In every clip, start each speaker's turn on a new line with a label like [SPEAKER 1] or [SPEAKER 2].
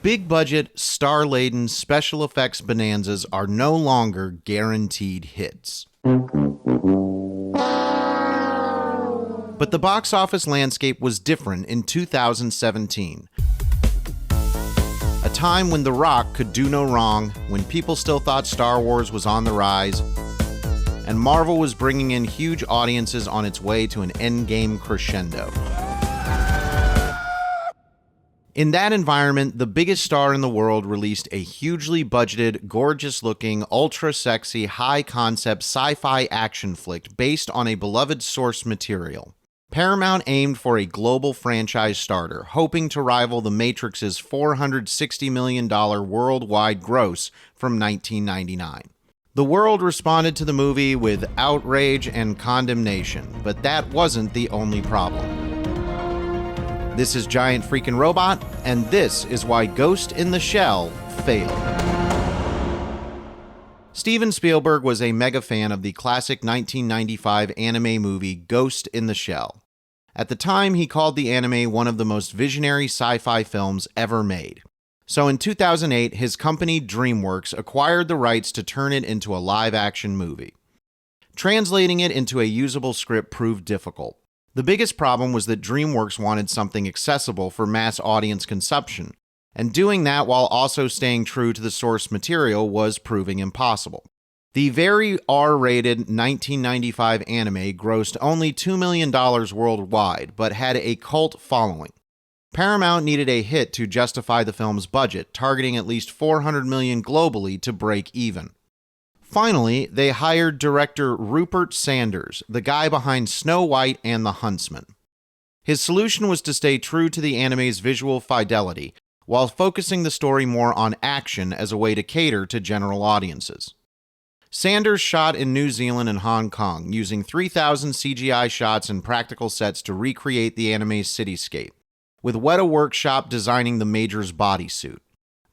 [SPEAKER 1] Big-budget, star-laden special effects bonanzas are no longer guaranteed hits. But the box office landscape was different in 2017. A time when The Rock could do no wrong, when people still thought Star Wars was on the rise, and Marvel was bringing in huge audiences on its way to an Endgame crescendo. In that environment, the biggest star in the world released a hugely budgeted, gorgeous-looking, ultra-sexy, high-concept sci-fi action flick based on a beloved source material. Paramount aimed for a global franchise starter, hoping to rival The Matrix's $460 million worldwide gross from 1999. The world responded to the movie with outrage and condemnation, but that wasn't the only problem. This is Giant Freakin' Robot, and this is why Ghost in the Shell failed. Steven Spielberg was a mega fan of the classic 1995 anime movie Ghost in the Shell. At the time, he called the anime one of the most visionary sci-fi films ever made. So in 2008, his company DreamWorks acquired the rights to turn it into a live-action movie. Translating it into a usable script proved difficult. The biggest problem was that DreamWorks wanted something accessible for mass audience consumption, and doing that while also staying true to the source material was proving impossible. The very R-rated 1995 anime grossed only $2 million worldwide, but had a cult following. Paramount needed a hit to justify the film's budget, targeting at least $400 million globally to break even. Finally, they hired director Rupert Sanders, the guy behind Snow White and the Huntsman. His solution was to stay true to the anime's visual fidelity, while focusing the story more on action as a way to cater to general audiences. Sanders shot in New Zealand and Hong Kong, using 3,000 CGI shots and practical sets to recreate the anime's cityscape, with Weta Workshop designing the Major's bodysuit.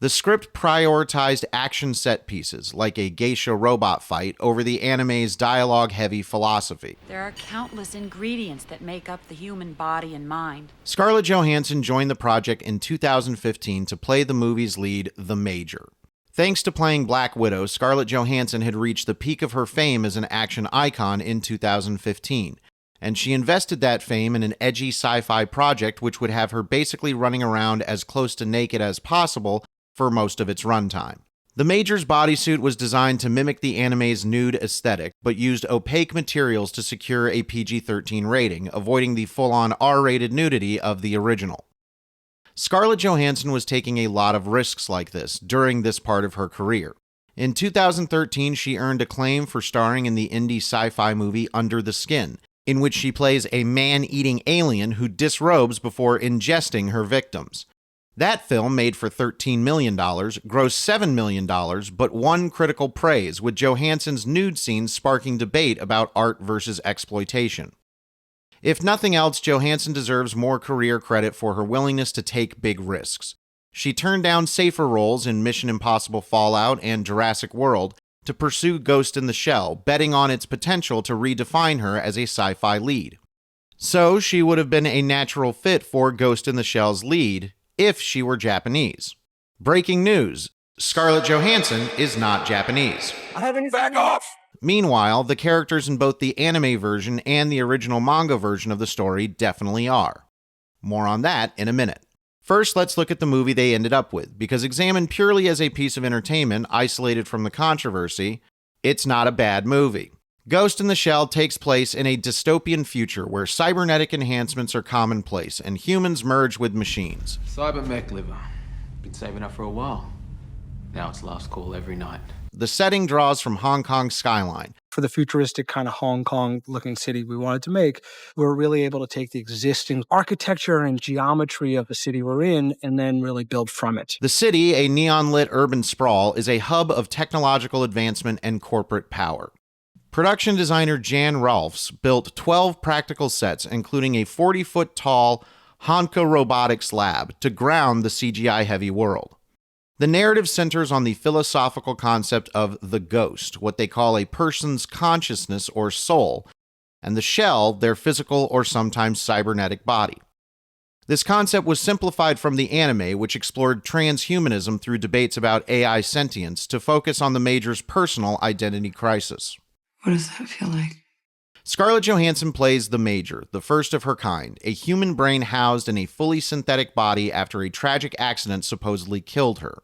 [SPEAKER 1] The script prioritized action set pieces, like a geisha robot fight, over the anime's dialogue-heavy philosophy.
[SPEAKER 2] There are countless ingredients that make up the human body and mind.
[SPEAKER 1] Scarlett Johansson joined the project in 2015 to play the movie's lead, the Major. Thanks to playing Black Widow, Scarlett Johansson had reached the peak of her fame as an action icon in 2015, and she invested that fame in an edgy sci-fi project which would have her basically running around as close to naked as possible for most of its runtime. The Major's bodysuit was designed to mimic the anime's nude aesthetic, but used opaque materials to secure a PG-13 rating, avoiding the full-on R-rated nudity of the original. Scarlett Johansson was taking a lot of risks like this during this part of her career. In 2013, she earned acclaim for starring in the indie sci-fi movie Under the Skin, in which she plays a man-eating alien who disrobes before ingesting her victims. That film, made for $13 million, grossed $7 million, but won critical praise, with Johansson's nude scenes sparking debate about art versus exploitation. If nothing else, Johansson deserves more career credit for her willingness to take big risks. She turned down safer roles in Mission Impossible Fallout and Jurassic World to pursue Ghost in the Shell, betting on its potential to redefine her as a sci-fi lead. So she would have been a natural fit for Ghost in the Shell's lead, if she were Japanese. Breaking news: Scarlett Johansson is not Japanese.
[SPEAKER 3] Back off!
[SPEAKER 1] Meanwhile, the characters in both the anime version and the original manga version of the story definitely are. More on that in a minute. First, let's look at the movie they ended up with, because examined purely as a piece of entertainment, isolated from the controversy, it's not a bad movie. Ghost in the Shell takes place in a dystopian future where cybernetic enhancements are commonplace and humans merge with machines.
[SPEAKER 4] Cybermech liver. Been saving up for a while. Now it's last call every night.
[SPEAKER 1] The setting draws from Hong Kong's skyline.
[SPEAKER 5] For the futuristic kind of Hong Kong-looking city we wanted to make, we're really able to take the existing architecture and geometry of the city we're in and then really build from it.
[SPEAKER 1] The city, a neon-lit urban sprawl, is a hub of technological advancement and corporate power. Production designer Jan Rolfs built 12 practical sets, including a 40-foot-tall Honka robotics lab, to ground the CGI-heavy world. The narrative centers on the philosophical concept of the ghost, what they call a person's consciousness or soul, and the shell, their physical or sometimes cybernetic body. This concept was simplified from the anime, which explored transhumanism through debates about AI sentience, to focus on the Major's personal identity crisis.
[SPEAKER 3] What does that feel like?
[SPEAKER 1] Scarlett Johansson plays the Major, the first of her kind, a human brain housed in a fully synthetic body after a tragic accident supposedly killed her.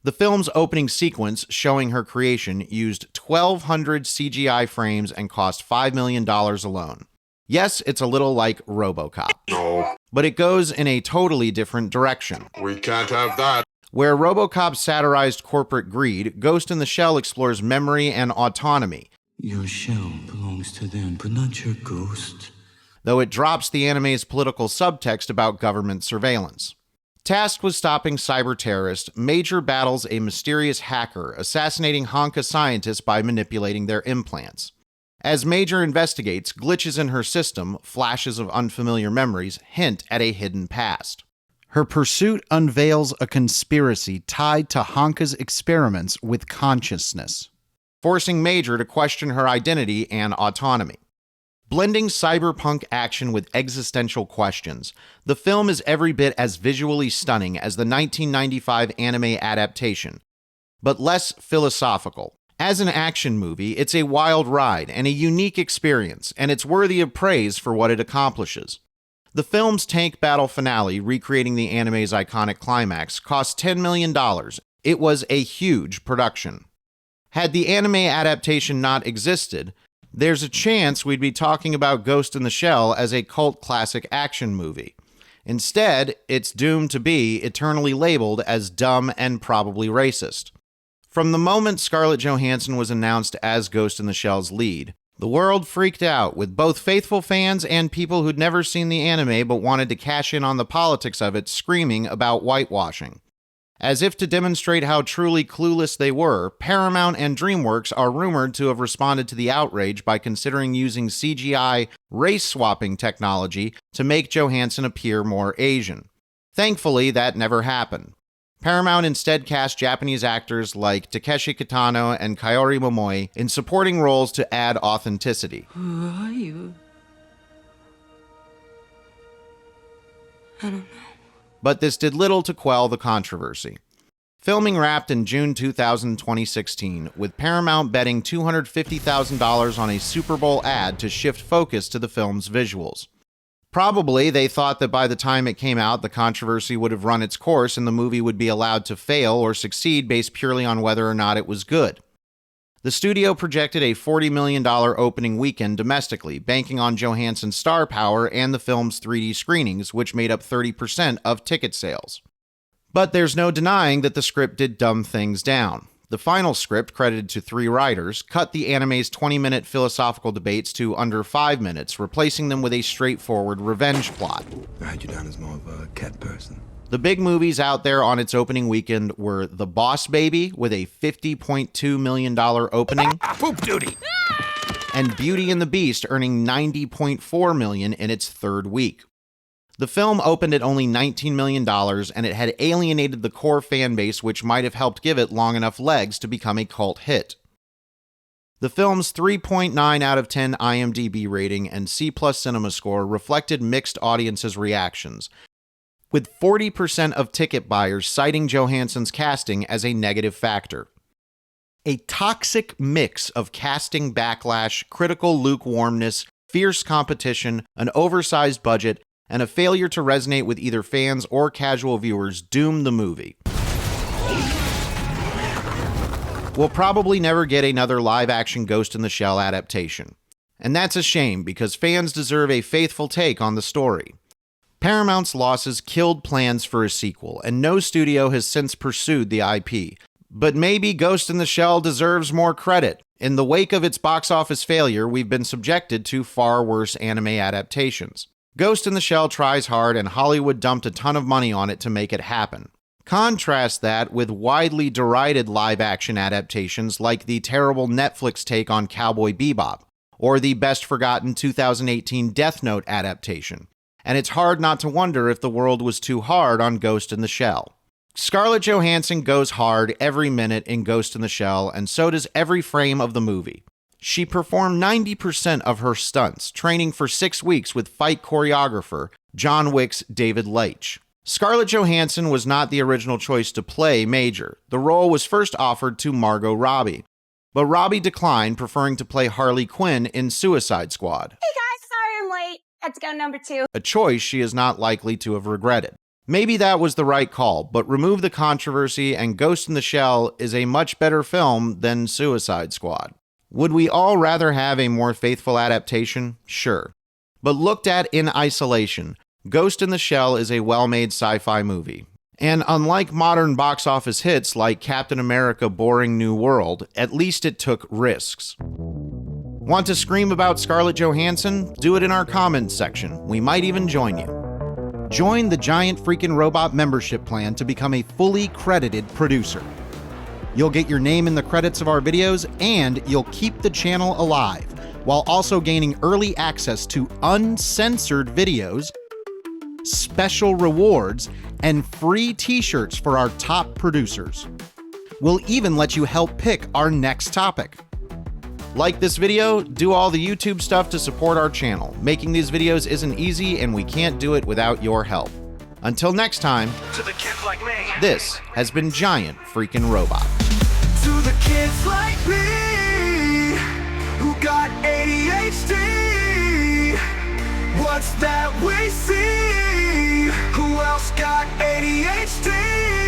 [SPEAKER 1] The film's opening sequence, showing her creation, used 1,200 CGI frames and cost $5 million alone. Yes, it's a little like RoboCop.
[SPEAKER 6] No.
[SPEAKER 1] But it goes in a totally different direction.
[SPEAKER 6] We can't have that.
[SPEAKER 1] Where RoboCop satirized corporate greed, Ghost in the Shell explores memory and autonomy.
[SPEAKER 7] Your shell belongs to them, but not your ghost.
[SPEAKER 1] Though it drops the anime's political subtext about government surveillance. Tasked with stopping cyber terrorists, Major battles a mysterious hacker, assassinating Honka scientists by manipulating their implants. As Major investigates, glitches in her system, flashes of unfamiliar memories, hint at a hidden past. Her pursuit unveils a conspiracy tied to Honka's experiments with consciousness, forcing Major to question her identity and autonomy. Blending cyberpunk action with existential questions, the film is every bit as visually stunning as the 1995 anime adaptation, but less philosophical. As an action movie, it's a wild ride and a unique experience, and it's worthy of praise for what it accomplishes. The film's tank battle finale, recreating the anime's iconic climax, cost $10 million. It was a huge production. Had the anime adaptation not existed, there's a chance we'd be talking about Ghost in the Shell as a cult classic action movie. Instead, it's doomed to be eternally labeled as dumb and probably racist. From the moment Scarlett Johansson was announced as Ghost in the Shell's lead, the world freaked out, with both faithful fans and people who'd never seen the anime but wanted to cash in on the politics of it screaming about whitewashing. As if to demonstrate how truly clueless they were, Paramount and DreamWorks are rumored to have responded to the outrage by considering using CGI race-swapping technology to make Johansson appear more Asian. Thankfully, that never happened. Paramount instead cast Japanese actors like Takeshi Kitano and Kaori Momoi in supporting roles to add authenticity.
[SPEAKER 3] Who are you? I don't know.
[SPEAKER 1] But this did little to quell the controversy. Filming wrapped in June 2016, with Paramount betting $250,000 on a Super Bowl ad to shift focus to the film's visuals. Probably they thought that by the time it came out, the controversy would have run its course and the movie would be allowed to fail or succeed based purely on whether or not it was good. The studio projected a $40 million opening weekend domestically, banking on Johansson's star power and the film's 3D screenings, which made up 30% of ticket sales. But there's no denying that the script did dumb things down. The final script, credited to 3 writers, cut the anime's 20-minute philosophical debates to under 5 minutes, replacing them with a straightforward revenge plot.
[SPEAKER 7] I had you down as more of a cat person.
[SPEAKER 1] The big movies out there on its opening weekend were The Boss Baby, with a $50.2 million opening.
[SPEAKER 6] Poop duty.
[SPEAKER 1] And Beauty and the Beast, earning $90.4 million in its third week. The film opened at only $19 million, and it had alienated the core fan base, which might have helped give it long enough legs to become a cult hit. The film's 3.9 out of 10 IMDb rating and C+ cinema score reflected mixed audiences' reactions, with 40% of ticket buyers citing Johansson's casting as a negative factor. A toxic mix of casting backlash, critical lukewarmness, fierce competition, an oversized budget, and a failure to resonate with either fans or casual viewers doomed the movie. We'll probably never get another live-action Ghost in the Shell adaptation. And that's a shame, because fans deserve a faithful take on the story. Paramount's losses killed plans for a sequel, and no studio has since pursued the IP. But maybe Ghost in the Shell deserves more credit. In the wake of its box office failure, we've been subjected to far worse anime adaptations. Ghost in the Shell tries hard, and Hollywood dumped a ton of money on it to make it happen. Contrast that with widely derided live-action adaptations like the terrible Netflix take on Cowboy Bebop, or the best-forgotten 2018 Death Note adaptation. And it's hard not to wonder if the world was too hard on Ghost in the Shell. Scarlett Johansson goes hard every minute in Ghost in the Shell, and so does every frame of the movie. She performed 90% of her stunts, training for 6 weeks with fight choreographer, John Wick's David Leitch. Scarlett Johansson was not the original choice to play Major. The role was first offered to Margot Robbie, but Robbie declined, preferring to play Harley Quinn in Suicide Squad.
[SPEAKER 6] Hey guys, sorry I'm late. Had to go number 2.
[SPEAKER 1] A choice she is not likely to have regretted. Maybe that was the right call, but remove the controversy and Ghost in the Shell is a much better film than Suicide Squad. Would we all rather have a more faithful adaptation? Sure. But looked at in isolation, Ghost in the Shell is a well-made sci-fi movie. And unlike modern box office hits like Captain America: Boring New World, at least it took risks. Want to scream about Scarlett Johansson? Do it in our comments section. We might even join you. Join the Giant Freaking Robot membership plan to become a fully credited producer. You'll get your name in the credits of our videos, and you'll keep the channel alive, while also gaining early access to uncensored videos, special rewards, and free t-shirts for our top producers. We'll even let you help pick our next topic. Like this video, do all the YouTube stuff to support our channel. Making these videos isn't easy, and we can't do it without your help. Until next time,
[SPEAKER 8] To the kids like me.
[SPEAKER 1] this has been Giant Freaking Robot.
[SPEAKER 8] To the kids like me who got ADHD. What's that we see? Who else got ADHD?